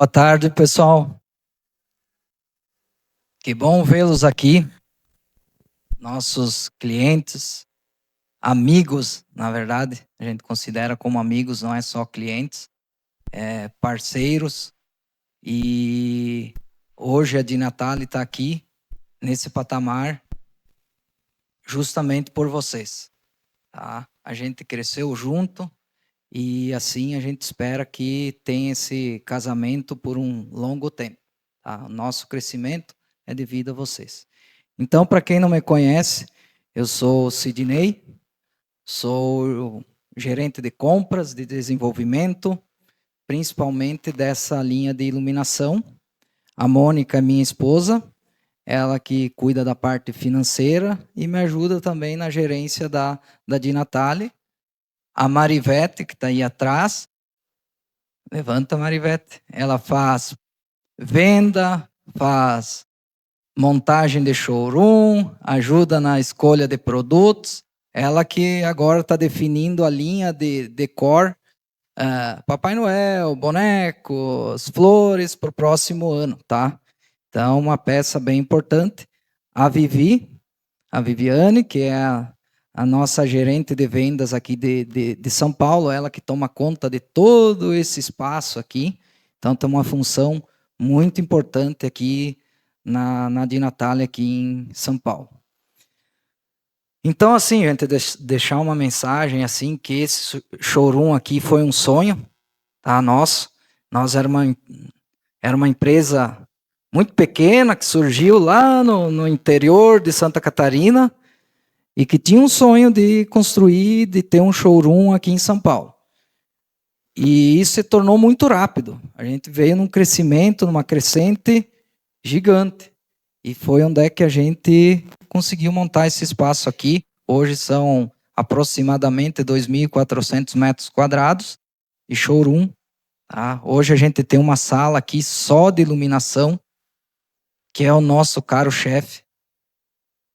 Boa tarde, pessoal. Que bom vê-los aqui, nossos clientes, amigos, na verdade, a gente considera como amigos, não é só clientes, parceiros. E hoje a Di Natale está aqui, nesse patamar, justamente por vocês. Tá? A gente cresceu junto e assim a gente espera que tenha esse casamento por um longo tempo. Tá? O nosso crescimento é devido a vocês. Então, para quem não me conhece, eu sou o Sidney, sou gerente de compras, de desenvolvimento, principalmente dessa linha de iluminação. A Mônica é minha esposa, ela que cuida da parte financeira e me ajuda também na gerência da Di Natale. A Marivete, que está aí atrás, levanta, Marivete, ela faz venda, faz montagem de showroom, ajuda na escolha de produtos. Ela que agora está definindo a linha de decor, Papai Noel, bonecos, flores para o próximo ano, tá? Então, uma peça bem importante. A Viviane, que é a nossa gerente de vendas aqui de São Paulo, ela que toma conta de todo esse espaço aqui. Então, tem uma função muito importante aqui na Di Natale aqui em São Paulo. Então, assim, gente, deixar uma mensagem assim que esse showroom aqui foi um sonho, tá? Nós era uma empresa muito pequena que surgiu lá no interior de Santa Catarina e que tinha um sonho de construir, de ter um showroom aqui em São Paulo. E isso se tornou muito rápido. A gente veio num crescimento, numa crescente gigante. E foi onde é que a gente conseguiu montar esse espaço aqui. Hoje são aproximadamente 2.400 metros quadrados de showroom. Tá? Hoje a gente tem uma sala aqui só de iluminação, que é o nosso caro chefe.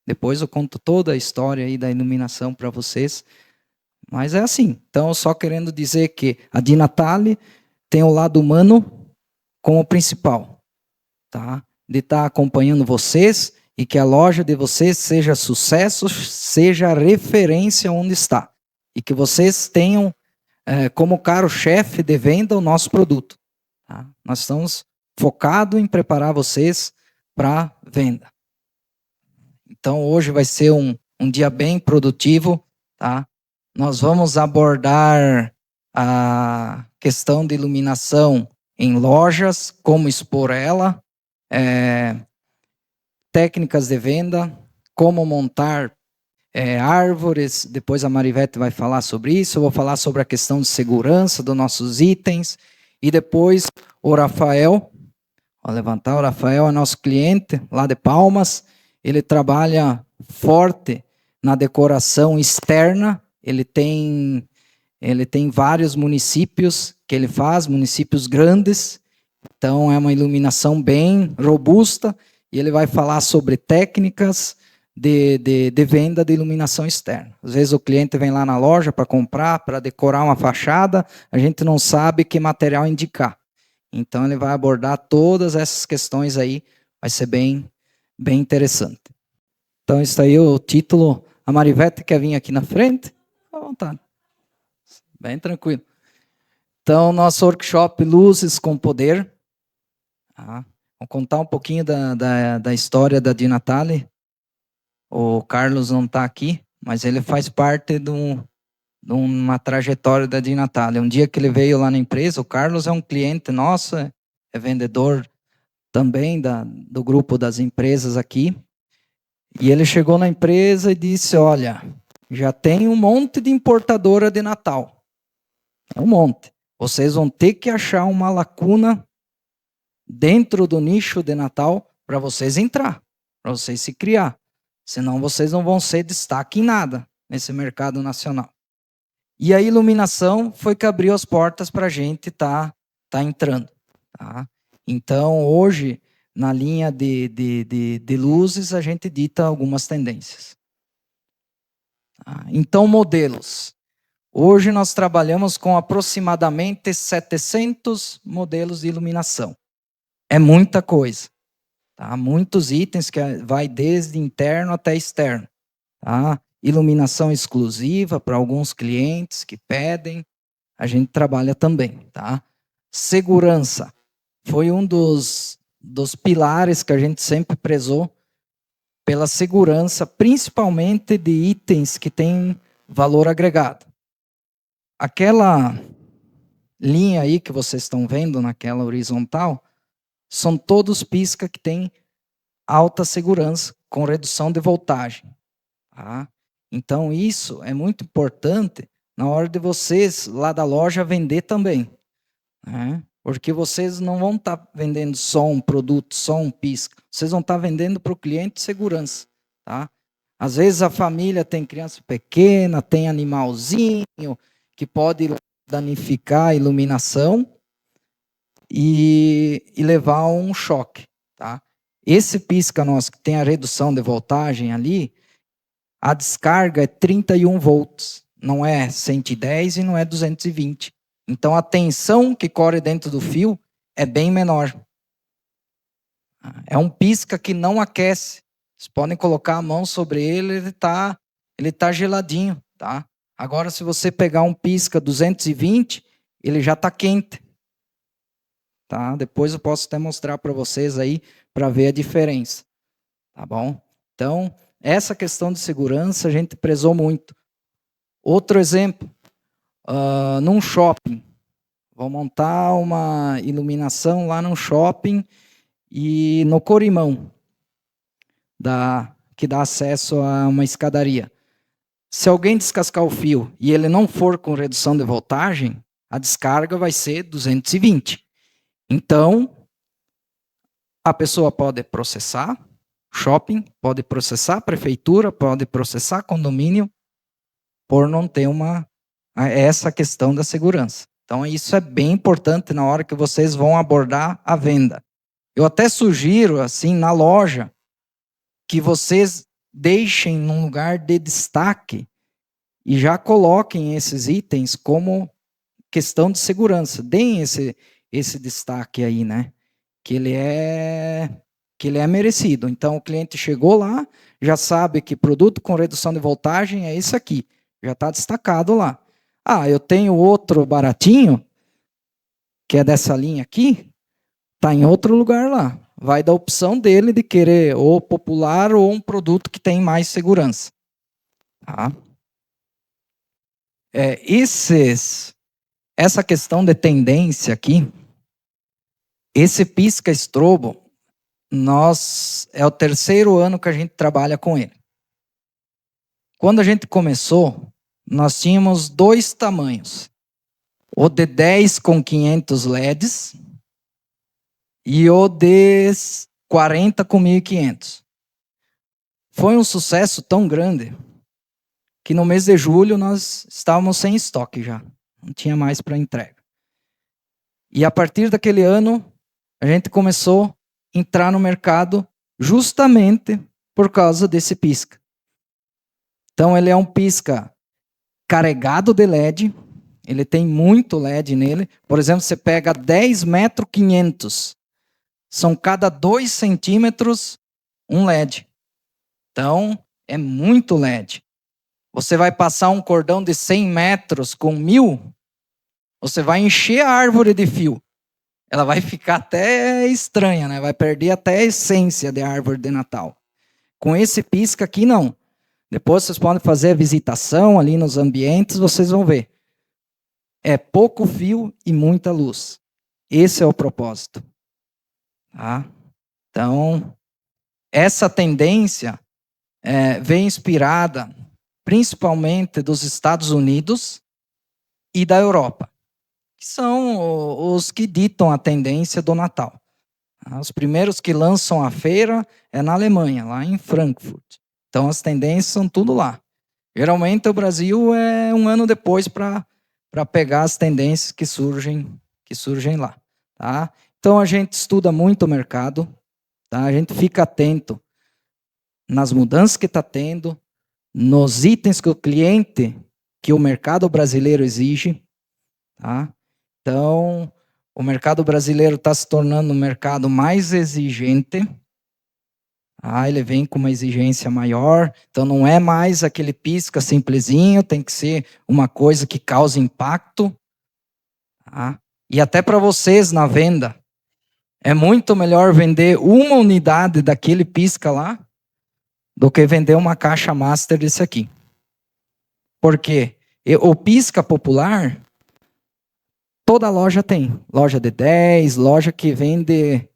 Depois eu conto toda a história aí da iluminação para vocês. Mas é assim. Então, só querendo dizer que a Di Natale tem o lado humano como principal. Tá? De estar acompanhando vocês e que a loja de vocês seja sucesso, seja referência onde está. E que vocês tenham como caro-chefe de venda o nosso produto. Tá? Nós estamos focados em preparar vocês para venda. Então, hoje vai ser um dia bem produtivo. Tá? Nós vamos abordar a questão de iluminação em lojas, como expor ela, técnicas de venda, como montar árvores. Depois a Marivete vai falar sobre isso. Eu vou falar sobre a questão de segurança dos nossos itens. E depois o Rafael, vou levantar, o Rafael é nosso cliente lá de Palmas. Ele trabalha forte na decoração externa. Ele tem vários municípios que ele faz, municípios grandes. Então é uma iluminação bem robusta. E ele vai falar sobre técnicas de venda de iluminação externa. Às vezes o cliente vem lá na loja para comprar, para decorar uma fachada, a gente não sabe que material indicar. Então ele vai abordar todas essas questões aí, vai ser bem interessante. Então isso aí é o título. A Marivete quer vir aqui na frente? Fica à vontade. Bem tranquilo. Então, nosso workshop Luzes com Poder. Vou contar um pouquinho da história da Di Natale. O Carlos não está aqui, mas ele faz parte de uma trajetória da Di Natale. Um dia que ele veio lá na empresa, o Carlos é um cliente nosso, é vendedor também do grupo das empresas aqui. E ele chegou na empresa e disse, olha, já tem um monte de importadora de Natal. É um monte. Vocês vão ter que achar uma lacuna dentro do nicho de Natal para vocês entrar, para vocês se criar. Senão vocês não vão ser destaque em nada nesse mercado nacional. E a iluminação foi que abriu as portas para a gente tá entrando. Tá? Então, hoje, na linha de luzes, a gente dita algumas tendências. Tá? Então, modelos. Hoje nós trabalhamos com aproximadamente 700 modelos de iluminação. É muita coisa, tá? Muitos itens que vai desde interno até externo, tá? Iluminação exclusiva para alguns clientes que pedem, a gente trabalha também, tá? Segurança foi um dos pilares que a gente sempre prezou pela segurança, principalmente de itens que têm valor agregado. Aquela linha aí que vocês estão vendo naquela horizontal, são todos pisca que têm alta segurança, com redução de voltagem. Tá? Então, isso é muito importante na hora de vocês, lá da loja, vender também. Né? Porque vocês não vão estar vendendo só um produto, só um pisca. Vocês vão estar vendendo para o cliente segurança. Tá? Às vezes a família tem criança pequena, tem animalzinho, que pode danificar a iluminação e levar a um choque. Tá? Esse pisca nosso, que tem a redução de voltagem ali, a descarga é 31 volts, não é 110 e não é 220. Então a tensão que corre dentro do fio é bem menor. É um pisca que não aquece. Vocês podem colocar a mão sobre ele, ele tá geladinho, tá? Agora, se você pegar um pisca 220, ele já está quente. Tá? Depois eu posso até mostrar para vocês aí, para ver a diferença. Tá bom? Então, essa questão de segurança a gente prezou muito. Outro exemplo, num shopping. Vou montar uma iluminação lá num shopping e no corrimão, que dá acesso a uma escadaria. Se alguém descascar o fio e ele não for com redução de voltagem, a descarga vai ser 220. Então, a pessoa pode processar shopping, pode processar prefeitura, pode processar condomínio, por não ter essa questão da segurança. Então, isso é bem importante na hora que vocês vão abordar a venda. Eu até sugiro, assim, na loja, que vocês deixem num lugar de destaque e já coloquem esses itens como questão de segurança. Deem esse destaque aí, né? Que ele é merecido. Então, o cliente chegou lá, já sabe que produto com redução de voltagem é esse aqui. Já está destacado lá. Ah, eu tenho outro baratinho, que é dessa linha aqui, está em outro lugar lá. Vai da opção dele de querer ou popular ou um produto que tem mais segurança. Tá? Essa questão de tendência aqui, esse pisca-estrobo, é o terceiro ano que a gente trabalha com ele. Quando a gente começou, nós tínhamos 2 tamanhos. O de 10 com 500 LEDs e o de 40 com 1.500. Foi um sucesso tão grande que no mês de julho nós estávamos sem estoque já. Não tinha mais para entrega. E a partir daquele ano, a gente começou a entrar no mercado justamente por causa desse pisca. Então, ele é um pisca carregado de LED, ele tem muito LED nele. Por exemplo, você pega 10 metros 500, são cada 2 centímetros um LED. Então, é muito LED. Você vai passar um cordão de 100 metros com 1.000, você vai encher a árvore de fio. Ela vai ficar até estranha, né? Vai perder até a essência de árvore de Natal. Com esse pisca aqui, não. Depois vocês podem fazer a visitação ali nos ambientes, vocês vão ver. É pouco fio e muita luz. Esse é o propósito. Tá? Então, essa tendência vem inspirada principalmente dos Estados Unidos e da Europa, que são os que ditam a tendência do Natal. Os primeiros que lançam a feira é na Alemanha, lá em Frankfurt. Então, as tendências são tudo lá. Geralmente, o Brasil é um ano depois para pegar as tendências que surgem lá. Tá? Então, a gente estuda muito o mercado, tá? A gente fica atento nas mudanças que está tendo, nos itens que o cliente que o mercado brasileiro exige, tá? Então, o mercado brasileiro está se tornando um mercado mais exigente. Ele vem com uma exigência maior, então não é mais aquele pisca simplesinho, tem que ser uma coisa que cause impacto. Tá? E até para vocês na venda, é muito melhor vender uma unidade daquele pisca lá do que vender uma caixa master desse aqui. Por quê? O pisca popular, toda loja tem. Loja de 10, loja que vende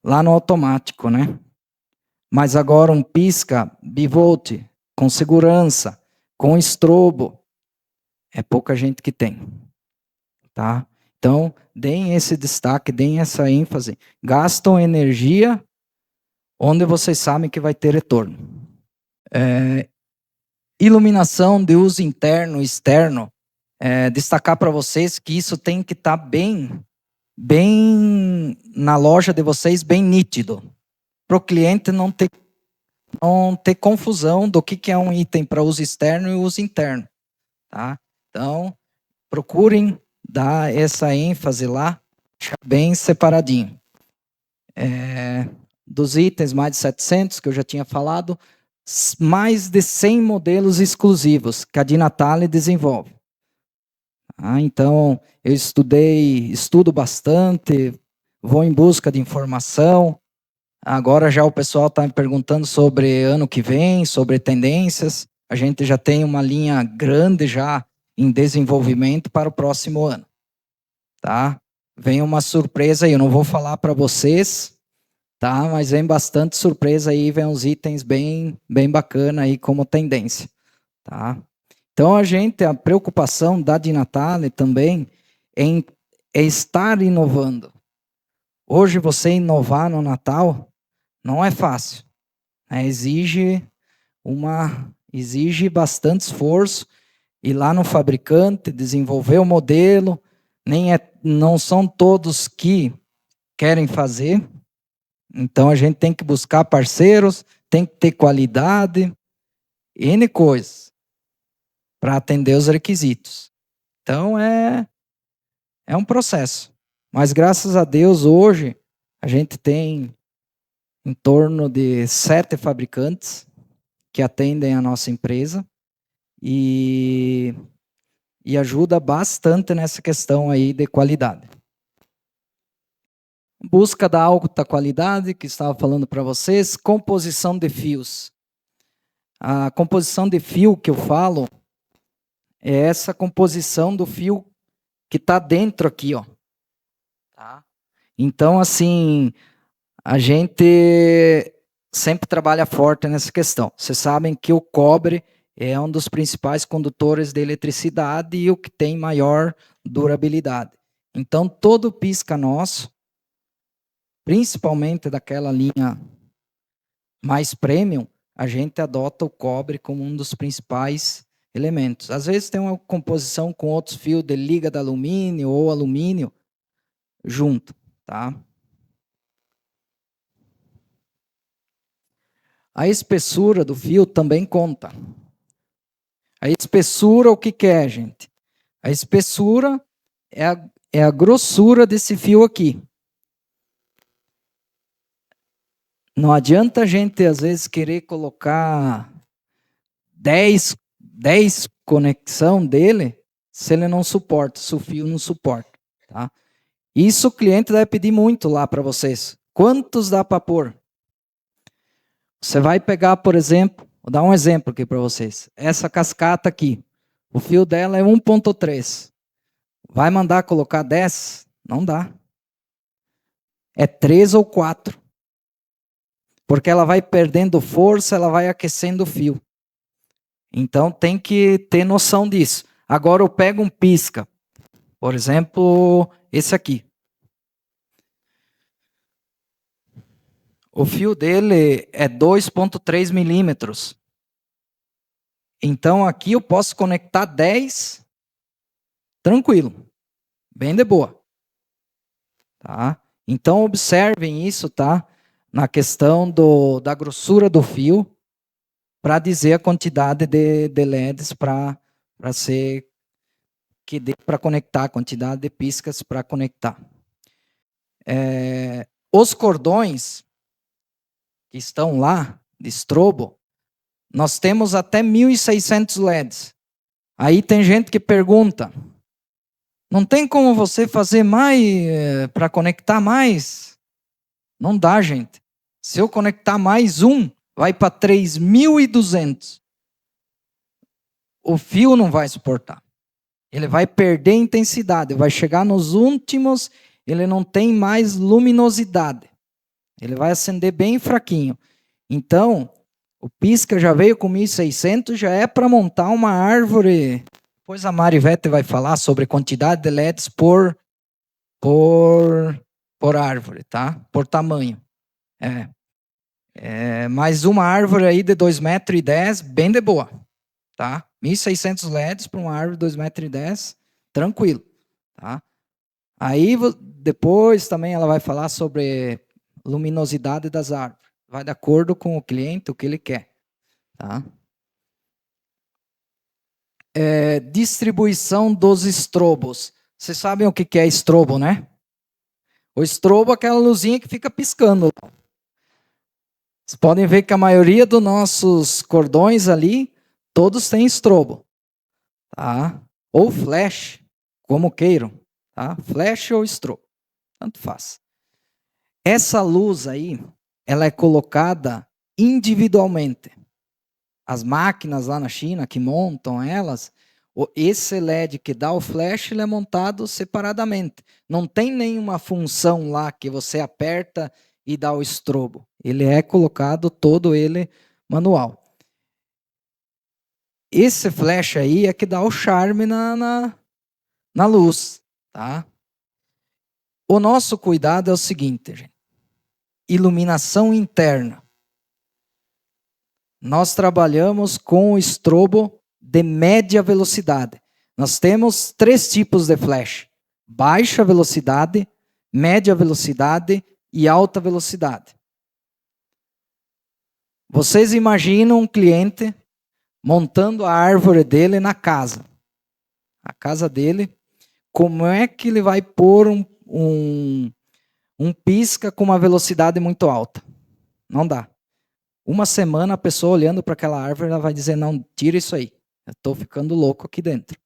lá no automático, né? Mas agora um pisca bivolt, com segurança, com estrobo, é pouca gente que tem. Tá? Então, deem esse destaque, deem essa ênfase. Gastam energia onde vocês sabem que vai ter retorno. Iluminação de uso interno e externo. Destacar para vocês que isso tem que estar bem na loja de vocês, bem nítido. Para o cliente não ter confusão do que é um item para uso externo e uso interno. Tá? Então, procurem dar essa ênfase lá, bem separadinho. Dos itens, mais de 700, que eu já tinha falado, mais de 100 modelos exclusivos que a Dinatale desenvolve. Então, eu estudo bastante, vou em busca de informação. Agora já o pessoal está me perguntando sobre ano que vem, sobre tendências. A gente já tem uma linha grande já em desenvolvimento para o próximo ano. Tá? Vem uma surpresa aí, eu não vou falar para vocês, tá? Mas vem bastante surpresa aí, vem uns itens bem bacana aí como tendência. Tá? Então a preocupação da Dinatale também é estar inovando. Hoje você inovar no Natal não é fácil. Né? Exige bastante esforço, ir lá no fabricante, desenvolver o modelo, não são todos que querem fazer, então a gente tem que buscar parceiros, tem que ter qualidade, N coisas, para atender os requisitos. Então é um processo, mas graças a Deus hoje a gente tem em torno de 7 fabricantes que atendem a nossa empresa e ajuda bastante nessa questão aí de qualidade. Busca da alta qualidade, que estava falando para vocês, composição de fios. A composição de fio que eu falo é essa composição do fio que está dentro aqui, ó. Tá? Então, assim, a gente sempre trabalha forte nessa questão. Vocês sabem que o cobre é um dos principais condutores de eletricidade e o que tem maior durabilidade. Então, todo pisca nosso, principalmente daquela linha mais premium, a gente adota o cobre como um dos principais elementos. Às vezes tem uma composição com outros fios de liga de alumínio ou alumínio junto, tá? A espessura do fio também conta. A espessura, o que é, gente? A espessura é a grossura desse fio aqui. Não adianta a gente, às vezes, querer colocar 10 conexão dele, se ele não suporta, se o fio não suporta. Tá? Isso o cliente vai pedir muito lá para vocês. Quantos dá para pôr? Você vai pegar, por exemplo, vou dar um exemplo aqui para vocês. Essa cascata aqui, o fio dela é 1.3. Vai mandar colocar 10? Não dá. É 3 ou 4. Porque ela vai perdendo força, ela vai aquecendo o fio. Então tem que ter noção disso. Agora eu pego um pisca, por exemplo, esse aqui. O fio dele é 2.3 milímetros. Então aqui eu posso conectar 10 tranquilo, bem de boa. Tá? Então observem isso, tá? Na questão da grossura do fio, para dizer a quantidade de LEDs para para ser que dê para conectar, a quantidade de piscas para conectar. Os cordões que estão lá, de estrobo, nós temos até 1.600 LEDs. Aí tem gente que pergunta, não tem como você fazer mais, para conectar mais? Não dá, gente. Se eu conectar mais um, vai para 3.200. O fio não vai suportar. Ele vai perder intensidade, vai chegar nos últimos, ele não tem mais luminosidade. Ele vai acender bem fraquinho. Então, o pisca já veio com 1.600, já é para montar uma árvore. Depois a Marivete vai falar sobre quantidade de LEDs por árvore, tá? Por tamanho. Mais uma árvore aí de 2,10 metros, bem de boa, tá? 1.600 LEDs para uma árvore de 2,10 metros, tranquilo, tá? Aí depois também ela vai falar sobre luminosidade das árvores. Vai de acordo com o cliente, o que ele quer, tá? Distribuição dos estrobos. Vocês sabem o que é estrobo, né? O estrobo é aquela luzinha que fica piscando. Vocês podem ver que a maioria dos nossos cordões ali, todos têm estrobo, tá? Ou flash, como queiram, tá? Flash ou estrobo, tanto faz. Essa luz aí, ela é colocada individualmente. As máquinas lá na China que montam elas, esse LED que dá o flash, ele é montado separadamente. Não tem nenhuma função lá que você aperta e dá o estrobo. Ele é colocado todo ele manual. Esse flash aí é que dá o charme na luz, tá? O nosso cuidado é o seguinte, gente. Iluminação interna. Nós trabalhamos com estrobo de média velocidade. Nós temos 3 tipos de flash: baixa velocidade, média velocidade e alta velocidade. Vocês imaginam um cliente montando a árvore dele na casa. A casa dele, como é que ele vai pôr um pisca com uma velocidade muito alta? Não dá. Uma semana a pessoa olhando para aquela árvore, ela vai dizer, não, tira isso aí. Eu estou ficando louco aqui dentro.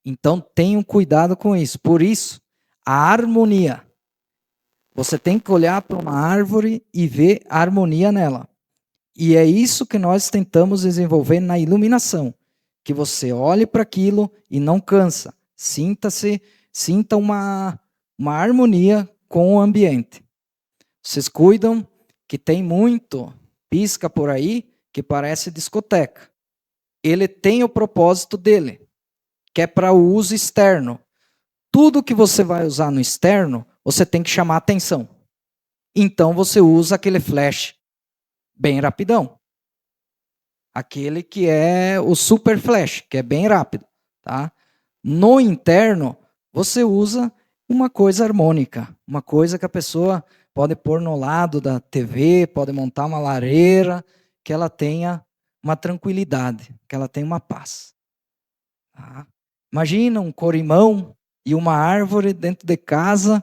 Então tenham cuidado com isso. Por isso, a harmonia. Você tem que olhar para uma árvore e ver a harmonia nela. E é isso que nós tentamos desenvolver na iluminação. Que você olhe para aquilo e não cansa. Sinta uma harmonia com o ambiente. Vocês cuidam que tem muito pisca por aí que parece discoteca. Ele tem o propósito dele, que é para o uso externo. Tudo que você vai usar no externo, você tem que chamar atenção. Então você usa aquele flash bem rapidão. Aquele que é o super flash, que é bem rápido, tá? No interno, você usa uma coisa harmônica, uma coisa que a pessoa pode pôr no lado da TV, pode montar uma lareira, que ela tenha uma tranquilidade, que ela tenha uma paz. Tá? Imagina um corimão e uma árvore dentro de casa,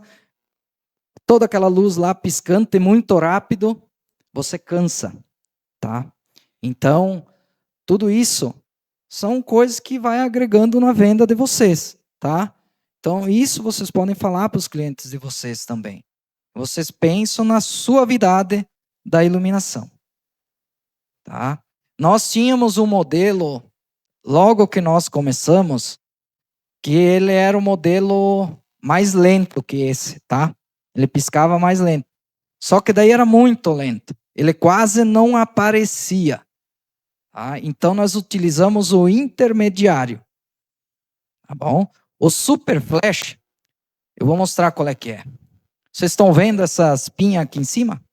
toda aquela luz lá piscante muito rápido, você cansa, tá? Então, tudo isso são coisas que vai agregando na venda de vocês, tá? Então, isso vocês podem falar para os clientes de vocês também. Vocês pensam na suavidade da iluminação, tá? Nós tínhamos um modelo, logo que nós começamos, que ele era um modelo mais lento que esse, tá? Ele piscava mais lento. Só que daí era muito lento. Ele quase não aparecia. Tá? Então nós utilizamos o intermediário. Tá bom? O super flash, eu vou mostrar qual é que é. Vocês estão vendo essas pinhas aqui em cima?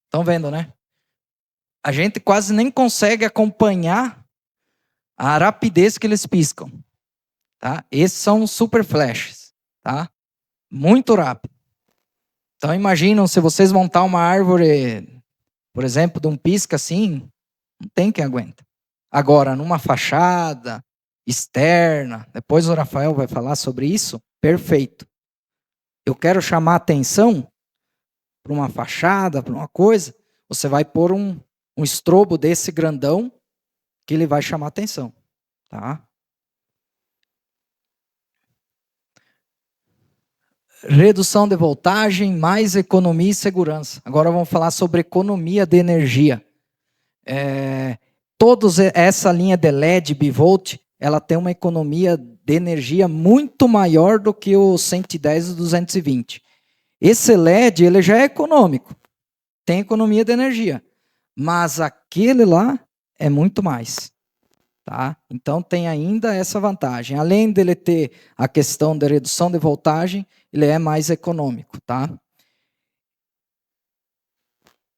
Estão vendo, né? A gente quase nem consegue acompanhar a rapidez que eles piscam. Tá? Esses são super flashes. Tá? Muito rápido. Então imaginam se vocês montar uma árvore, por exemplo, de um pisca assim, não tem quem aguenta. Agora, numa fachada externa, depois o Rafael vai falar sobre isso, perfeito. Eu quero chamar atenção para uma fachada, para uma coisa, você vai pôr um estrobo desse grandão que ele vai chamar atenção, tá? Redução de voltagem, mais economia e segurança. Agora vamos falar sobre economia de energia. Essa linha de LED bivolt, ela tem uma economia de energia muito maior do que o 110 e 220. Esse LED, ele já é econômico, tem economia de energia, mas aquele lá é muito mais. Tá? Então tem ainda essa vantagem. Além dele ter a questão da redução de voltagem, ele é mais econômico. Tá?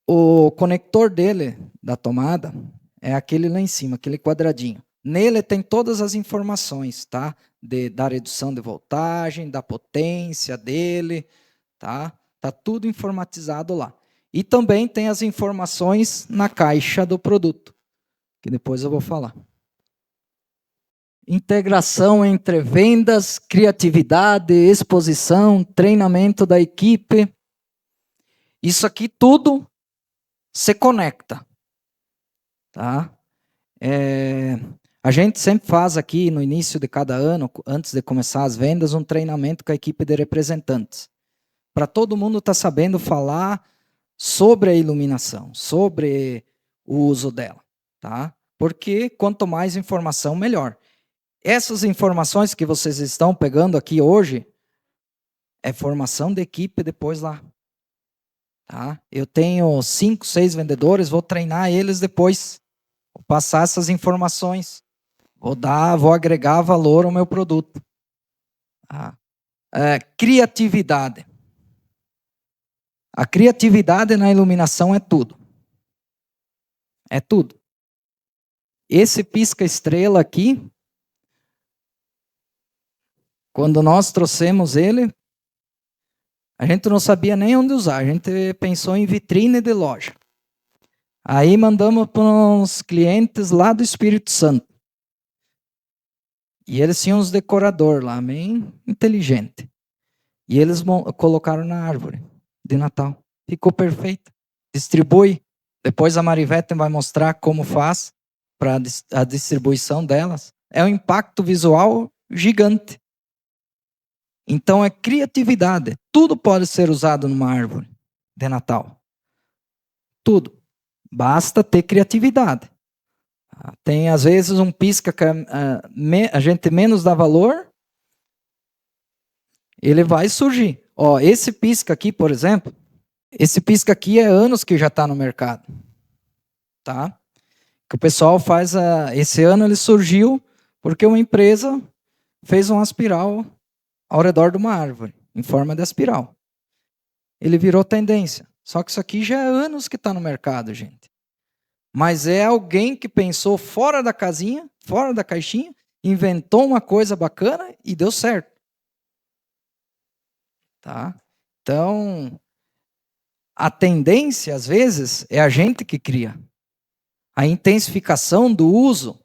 O conector dele, da tomada, é aquele lá em cima, aquele quadradinho. Nele tem todas as informações, tá? Da redução de voltagem, da potência dele, tá? Tá tudo informatizado lá. E também tem as informações na caixa do produto, que depois eu vou falar. Integração entre vendas, criatividade, exposição, treinamento da equipe. Isso aqui tudo se conecta. Tá? A gente sempre faz aqui no início de cada ano, antes de começar as vendas, um treinamento com a equipe de representantes. Para todo mundo estar sabendo falar sobre a iluminação, sobre o uso dela. Tá? Porque quanto mais informação, melhor. Essas informações que vocês estão pegando aqui hoje, é formação de equipe depois lá. Tá? Eu tenho 5, 6 vendedores, vou treinar eles depois. Vou passar essas informações. Vou agregar valor ao meu produto. Tá? Criatividade. A criatividade na iluminação é tudo. É tudo. Esse pisca-estrela aqui, quando nós trouxemos ele, a gente não sabia nem onde usar. A gente pensou em vitrine de loja. Aí mandamos para uns clientes lá do Espírito Santo. E eles tinham uns decoradores lá, bem inteligente. E eles colocaram na árvore de Natal. Ficou perfeito. Distribui. Depois a Marivete vai mostrar como faz para a distribuição delas. É um impacto visual gigante. Então é criatividade. Tudo pode ser usado numa árvore de Natal. Tudo. Basta ter criatividade. Tem às vezes um pisca que a gente menos dá valor, ele vai surgir. Ó, esse pisca aqui, por exemplo, esse pisca aqui é anos que já está no mercado. Tá? Que o pessoal faz, esse ano ele surgiu porque uma empresa fez uma espiral ao redor de uma árvore, em forma de espiral. Ele virou tendência. Só que isso aqui já é anos que está no mercado, gente. Mas é alguém que pensou fora da casinha, fora da caixinha, inventou uma coisa bacana e deu certo. Tá? Então, a tendência, às vezes, é a gente que cria. A intensificação do uso.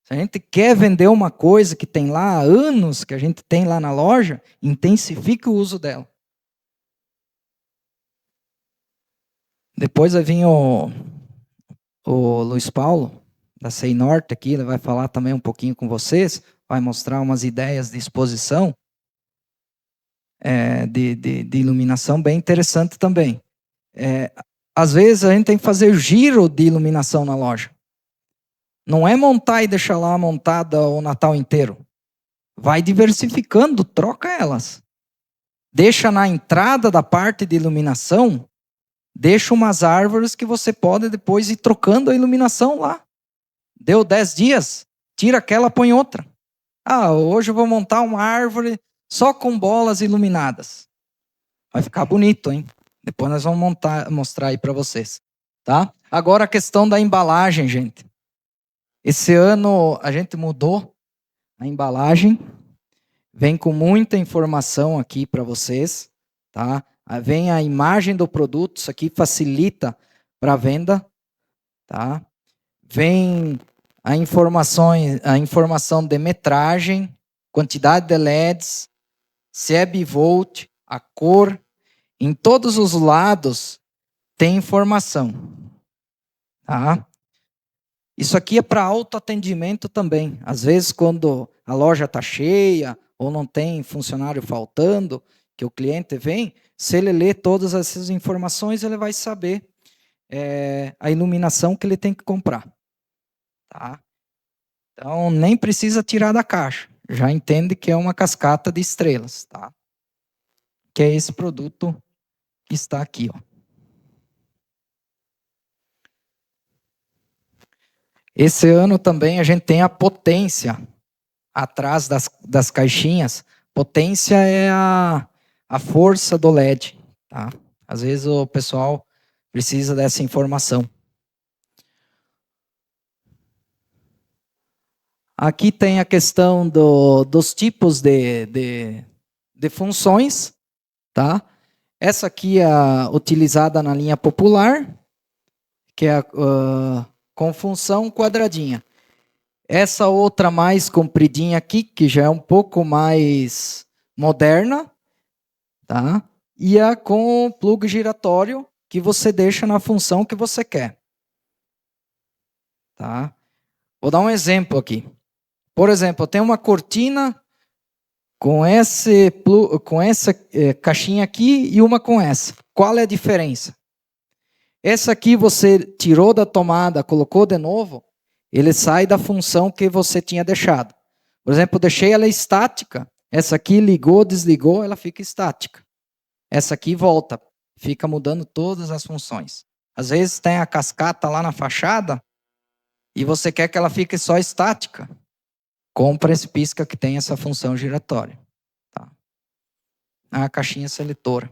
Se a gente quer vender uma coisa que tem lá há anos, que a gente tem lá na loja, intensifique o uso dela. Depois vai vir o Luiz Paulo, da CEI Norte aqui, ele vai falar também um pouquinho com vocês, vai mostrar umas ideias de exposição, de iluminação bem interessante também. Às vezes a gente tem que fazer giro de iluminação na loja. Não é montar e deixar lá montada o Natal inteiro. Vai diversificando, troca elas. Deixa na entrada da parte de iluminação, deixa umas árvores que você pode depois ir trocando a iluminação lá. Deu 10 dias, tira aquela, põe outra. Hoje eu vou montar uma árvore só com bolas iluminadas. Vai ficar bonito, hein? Depois nós vamos mostrar aí para vocês. Tá? Agora a questão da embalagem, gente. Esse ano a gente mudou a embalagem. Vem com muita informação aqui para vocês. Tá? Vem a imagem do produto, isso aqui facilita para a venda. Tá? Vem a informação de metragem, quantidade de LEDs, se é bivolt, a cor. Em todos os lados tem informação. Tá? Isso aqui é para autoatendimento também. Às vezes, quando a loja está cheia ou não tem funcionário faltando, que o cliente vem, se ele ler todas essas informações, ele vai saber a iluminação que ele tem que comprar. Tá? Então, nem precisa tirar da caixa. Já entende que é uma cascata de estrelas. Tá? Que é esse produto que está aqui. Ó. Esse ano também a gente tem a potência atrás das caixinhas. Potência é a força do LED. Tá? Às vezes o pessoal precisa dessa informação. Aqui tem a questão dos tipos de funções. Tá? Essa aqui é utilizada na linha popular, que é com função quadradinha. Essa outra mais compridinha aqui, que já é um pouco mais moderna, tá? E a com plug giratório, que você deixa na função que você quer. Tá? Vou dar um exemplo aqui. Por exemplo, eu tenho uma cortina com essa caixinha aqui e uma com essa. Qual é a diferença? Essa aqui você tirou da tomada, colocou de novo, ele sai da função que você tinha deixado. Por exemplo, eu deixei ela estática. Essa aqui ligou, desligou, ela fica estática. Essa aqui volta, fica mudando todas as funções. Às vezes tem a cascata lá na fachada e você quer que ela fique só estática. Compra esse pisca que tem essa função giratória. Tá? A caixinha seletora.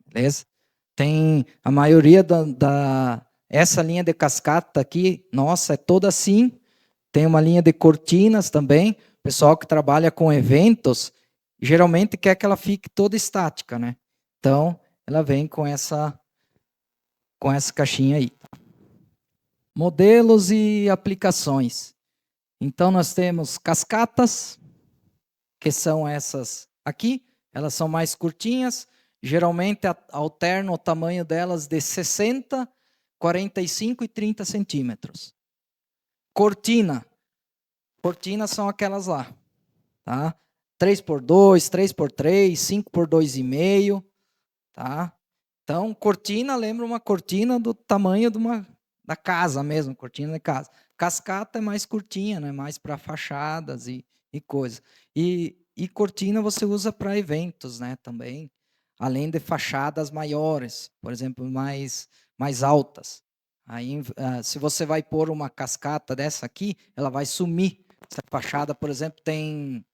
Beleza? Tem a maioria essa linha de cascata aqui, nossa, é toda assim. Tem uma linha de cortinas também. O pessoal que trabalha com eventos, geralmente quer que ela fique toda estática, né? Então, ela vem com essa caixinha aí. Modelos e aplicações. Então, nós temos cascatas, que são essas aqui. Elas são mais curtinhas. Geralmente, alterna o tamanho delas de 60, 45 e 30 centímetros. Cortina. Cortinas são aquelas lá. Tá? 3x2, 3x3, 5x2,5. Tá? Então, cortina lembra uma cortina do tamanho da casa mesmo, cortina de casa. Cascata é mais curtinha, né? Mais para fachadas e coisas. E cortina você usa para eventos, né? Também, além de fachadas maiores, por exemplo, mais altas. Aí, se você vai pôr uma cascata dessa aqui, ela vai sumir. Essa fachada, por exemplo, tem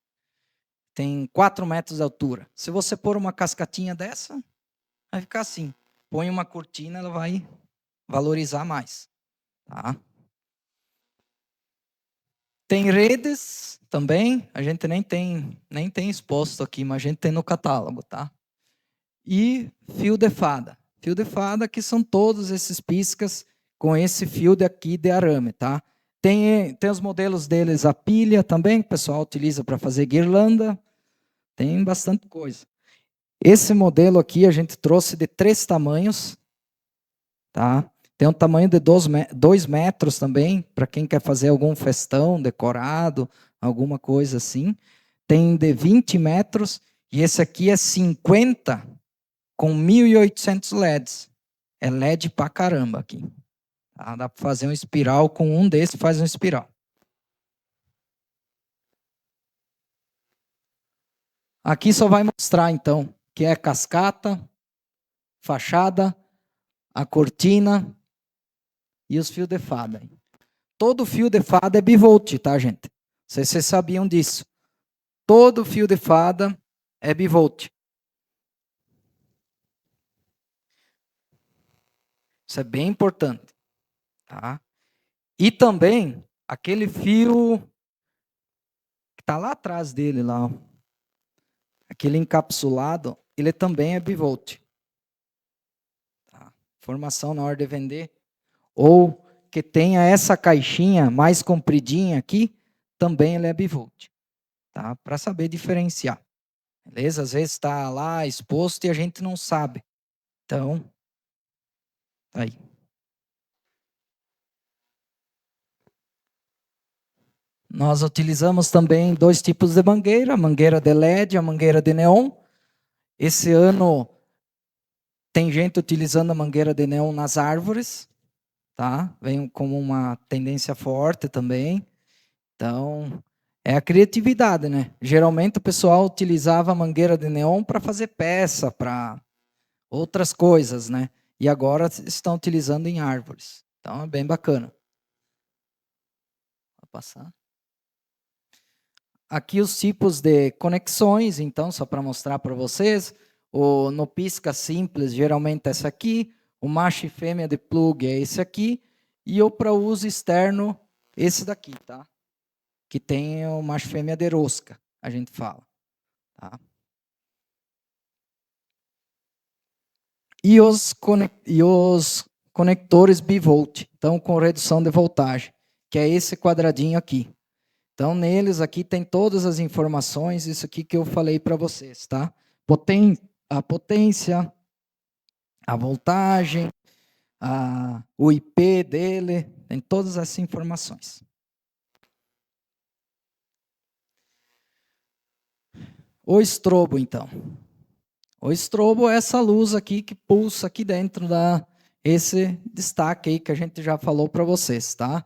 4 metros de altura. Se você pôr uma cascatinha dessa, vai ficar assim. Põe uma cortina, ela vai valorizar mais. Tá? Tem redes também, a gente nem tem exposto aqui, mas a gente tem no catálogo, tá? E fio de fada. Fio de fada que são todos esses piscas com esse fio aqui de arame, tá? Tem os modelos deles, a pilha também, que o pessoal utiliza para fazer guirlanda. Tem bastante coisa. Esse modelo aqui a gente trouxe de 3 tamanhos, tá? Tem um tamanho de 2 metros também, para quem quer fazer algum festão decorado, alguma coisa assim. Tem de 20 metros, e esse aqui é 50 com 1.800 LEDs. É LED pra caramba aqui. Tá? Dá para fazer um espiral com um desses, faz um espiral. Aqui só vai mostrar, então, que é cascata, fachada, a cortina e os fios de fada. Todo fio de fada é bivolt, tá, gente? Vocês sabiam disso. Todo fio de fada é bivolt. Isso é bem importante. Tá? E também, aquele fio que está lá atrás dele, lá, aquele encapsulado, ele também é bivolt. Tá? Informação na hora de vender. Ou que tenha essa caixinha mais compridinha aqui, também ele é bivolt, tá? Para saber diferenciar. Beleza? Às vezes está lá exposto e a gente não sabe. Então, tá aí. Nós utilizamos também 2 tipos de mangueira, a mangueira de LED e a mangueira de neon. Esse ano tem gente utilizando a mangueira de neon nas árvores, tá? Vem como uma tendência forte também. Então, é a criatividade, né? Geralmente o pessoal utilizava a mangueira de neon para fazer peça, para outras coisas, né? E agora estão utilizando em árvores. Então, é bem bacana. Vou passar. Aqui os tipos de conexões, então, só para mostrar para vocês. No pisca simples, geralmente é esse aqui. O macho e fêmea de plug é esse aqui. E o para uso externo, esse daqui, tá? Que tem o macho e fêmea de rosca, a gente fala. Tá? E os conectores bivolt, então com redução de voltagem, que é esse quadradinho aqui. Então, neles aqui tem todas as informações, isso aqui que eu falei para vocês, tá? A potência, a voltagem, o IP dele, tem todas essas informações. O estrobo, então. O estrobo é essa luz aqui que pulsa aqui dentro esse destaque aí que a gente já falou para vocês, tá?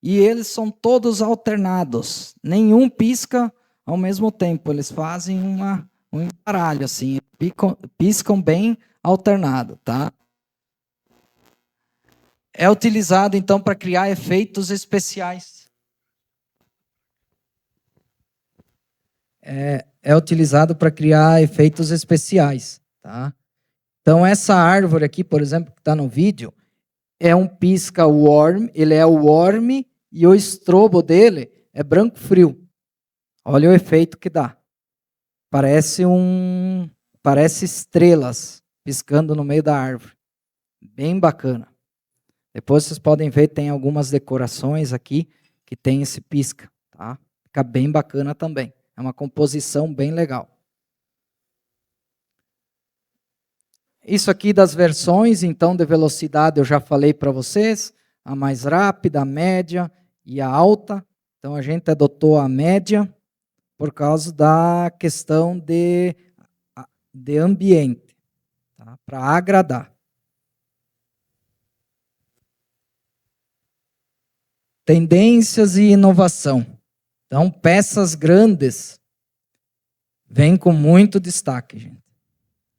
E eles são todos alternados. Nenhum pisca ao mesmo tempo. Eles fazem um embaralho, assim. Piscam bem alternado, tá? É utilizado, então, para criar efeitos especiais. É utilizado para criar efeitos especiais, tá? Então, essa árvore aqui, por exemplo, que está no vídeo, é um pisca warm, ele é o warm e o estrobo dele é branco frio. Olha o efeito que dá. Parece estrelas piscando no meio da árvore. Bem bacana. Depois vocês podem ver, tem algumas decorações aqui que tem esse pisca, tá? Fica bem bacana também. É uma composição bem legal. Isso aqui das versões, então, de velocidade, eu já falei para vocês. A mais rápida, a média e a alta. Então, a gente adotou a média por causa da questão de ambiente, tá? Para agradar. Tendências e inovação. Então, peças grandes vêm com muito destaque, gente.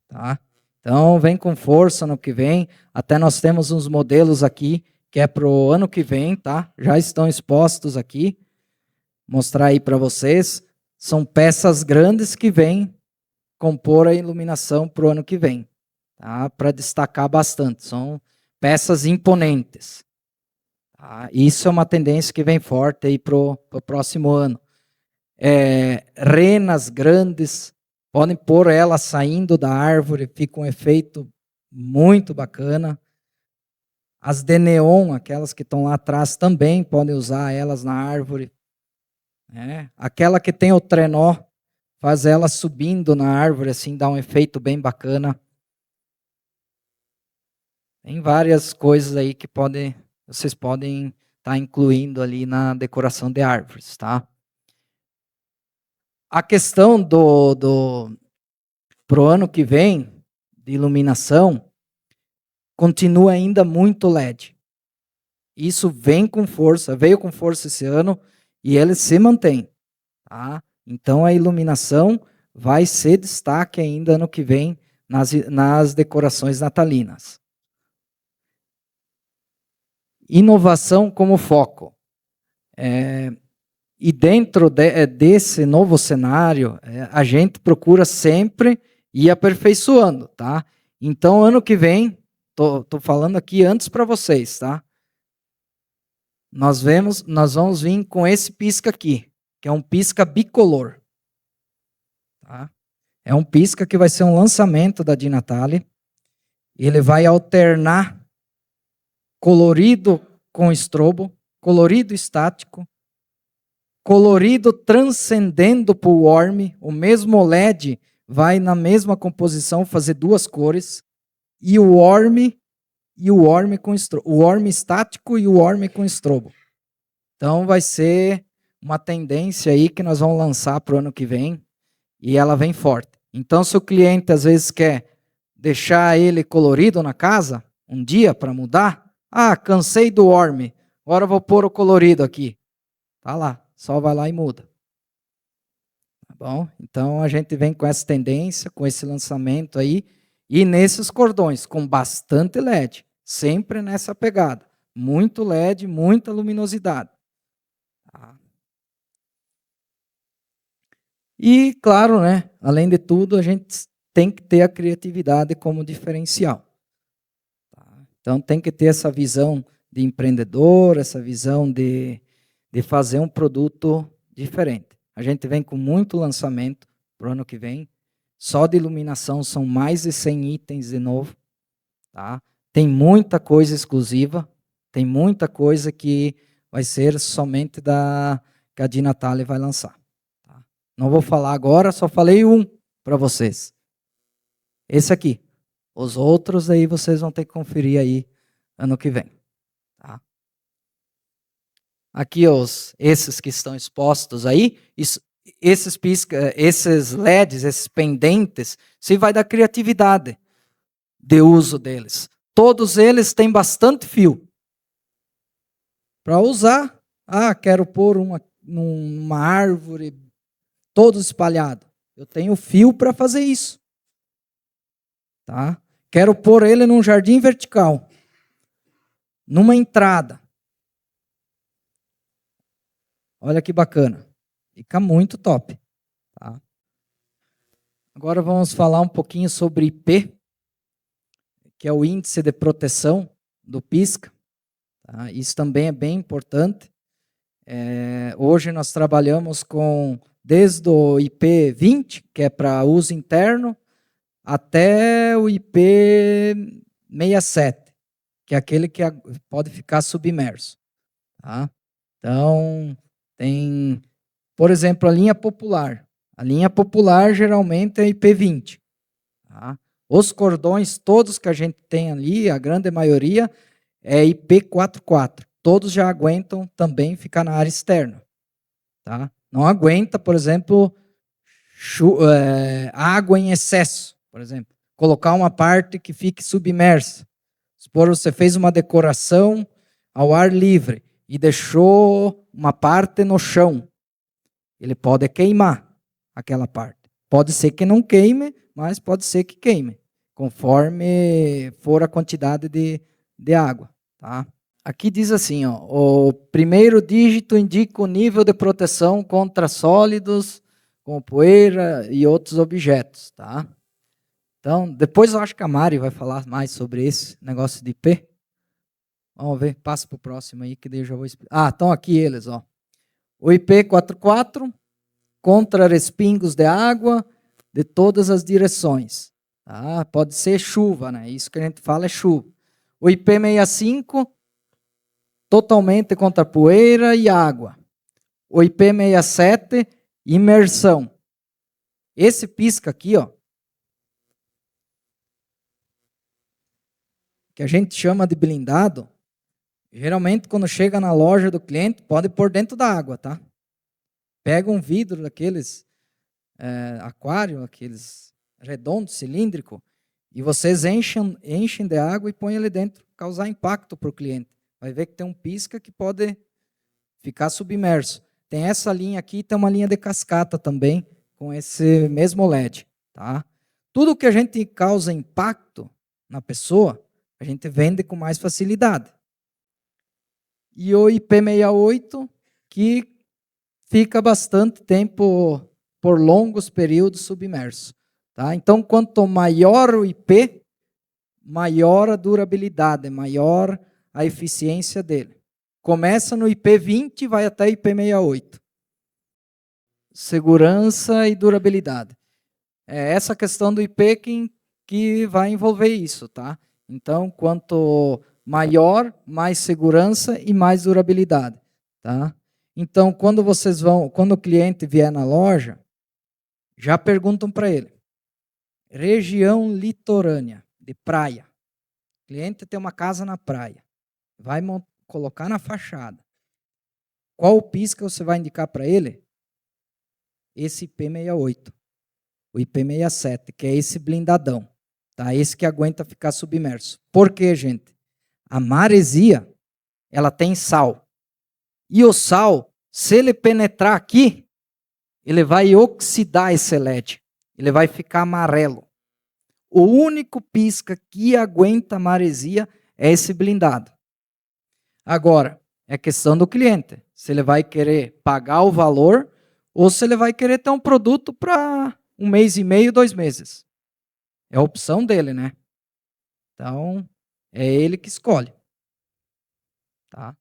Tá? Então, vem com força no que vem. Até nós temos uns modelos aqui, que é para o ano que vem, tá? Já estão expostos aqui. Mostrar aí para vocês. São peças grandes que vêm compor a iluminação para o ano que vem. Tá? Para destacar bastante. São peças imponentes. Tá? Isso é uma tendência que vem forte aí para o próximo ano. Renas grandes, podem pôr elas saindo da árvore, fica um efeito muito bacana. As de neon, aquelas que estão lá atrás, também podem usar elas na árvore. Aquela que tem o trenó, faz ela subindo na árvore, assim, dá um efeito bem bacana. Tem várias coisas aí que vocês podem estar incluindo ali na decoração de árvores, tá? A questão pro ano que vem, de iluminação, continua ainda muito LED. Isso vem com força, veio com força esse ano e ele se mantém. Tá? Então a iluminação vai ser destaque ainda ano que vem nas decorações natalinas. Inovação como foco. E dentro desse novo cenário, a gente procura sempre ir aperfeiçoando, tá? Então, ano que vem, tô falando aqui antes para vocês, tá? Nós vamos vir com esse pisca aqui, que é um pisca bicolor. Tá? É um pisca que vai ser um lançamento da DiNatale. Ele vai alternar colorido com estrobo, colorido estático, colorido transcendendo para o warm, o mesmo LED vai na mesma composição fazer duas cores, e o warm com estrobo, o warm estático e o warm com estrobo. Então vai ser uma tendência aí que nós vamos lançar para o ano que vem, e ela vem forte. Então, se o cliente às vezes quer deixar ele colorido na casa, um dia para mudar, cansei do warm, agora eu vou pôr o colorido aqui. Tá lá, só vai lá e muda. Tá bom? Então a gente vem com essa tendência, com esse lançamento aí, e nesses cordões, com bastante LED, sempre nessa pegada. Muito LED, muita luminosidade. Tá? E, claro, né, além de tudo, a gente tem que ter a criatividade como diferencial. Tá? Então tem que ter essa visão de empreendedor, essa visão de fazer um produto diferente. A gente vem com muito lançamento para o ano que vem. Só de iluminação são mais de 100 itens de novo. Tá? Tem muita coisa exclusiva, tem muita coisa que vai ser somente que a Di Natale vai lançar. Tá? Não vou falar agora, só falei um para vocês. Esse aqui. Os outros aí vocês vão ter que conferir aí ano que vem. Tá? Aqui esses que estão expostos aí, esses LEDs, esses pendentes, se vai da criatividade de uso deles. Todos eles têm bastante fio. Para usar, quero pôr numa árvore, todo espalhado. Eu tenho fio para fazer isso. Tá? Quero pôr ele num jardim vertical, numa entrada. Olha que bacana. Fica muito top. Tá? Agora vamos falar um pouquinho sobre IP, que é o índice de proteção do Pisca. Tá? Isso também é bem importante. Hoje nós trabalhamos desde o IP 20, que é para uso interno, até o IP 67, que é aquele que pode ficar submerso. Tá? Então, tem, por exemplo, a linha popular. A linha popular geralmente é IP20. Tá? Os cordões, todos que a gente tem ali, a grande maioria, é IP44. Todos já aguentam também ficar na área externa. Tá? Não aguenta, por exemplo, água em excesso, por exemplo. Colocar uma parte que fique submersa. Supor, você fez uma decoração ao ar livre e deixou uma parte no chão. Ele pode queimar aquela parte. Pode ser que não queime, mas pode ser que queime, conforme for a quantidade de água. Tá? Aqui diz assim, o primeiro dígito indica o nível de proteção contra sólidos, como poeira e outros objetos. Tá? Então, depois eu acho que a Mari vai falar mais sobre esse negócio de IP. Vamos ver, passa para o próximo aí, que daí eu já vou explicar. Estão aqui eles. O IP44, contra respingos de água de todas as direções. Tá? Pode ser chuva, né? Isso que a gente fala é chuva. O IP65, totalmente contra poeira e água. O IP67, imersão. Esse pisca aqui, que a gente chama de blindado, geralmente quando chega na loja do cliente, pode pôr dentro da água, tá? Pega um vidro daqueles aquário, aqueles redondos, cilíndrico, e vocês enchem de água e põem ele dentro, causar impacto para o cliente. Vai ver que tem um pisca que pode ficar submerso. Tem essa linha aqui, tem uma linha de cascata também, com esse mesmo LED. Tá? Tudo que a gente causa impacto na pessoa, a gente vende com mais facilidade. E o IP68, que fica bastante tempo, por longos períodos, submerso. Tá? Então, quanto maior o IP, maior a durabilidade, maior a eficiência dele. Começa no IP20 e vai até IP68. Segurança e durabilidade. É essa questão do IP que vai envolver isso. Tá? Então, quanto maior, mais segurança e mais durabilidade, tá? Então, quando o cliente vier na loja, já perguntam para ele: região litorânea, de praia. O cliente tem uma casa na praia, vai colocar na fachada. Qual pisca você vai indicar para ele? Esse IP68, o IP67, que é esse blindadão, tá? Esse que aguenta ficar submerso. Por quê, gente? A maresia, ela tem sal. E o sal, se ele penetrar aqui, ele vai oxidar esse LED. Ele vai ficar amarelo. O único pisca que aguenta maresia é esse blindado. Agora, é questão do cliente. Se ele vai querer pagar o valor ou se ele vai querer ter um produto para 1 mês e meio, 2 meses. É a opção dele, né? Então, é ele que escolhe. Tá?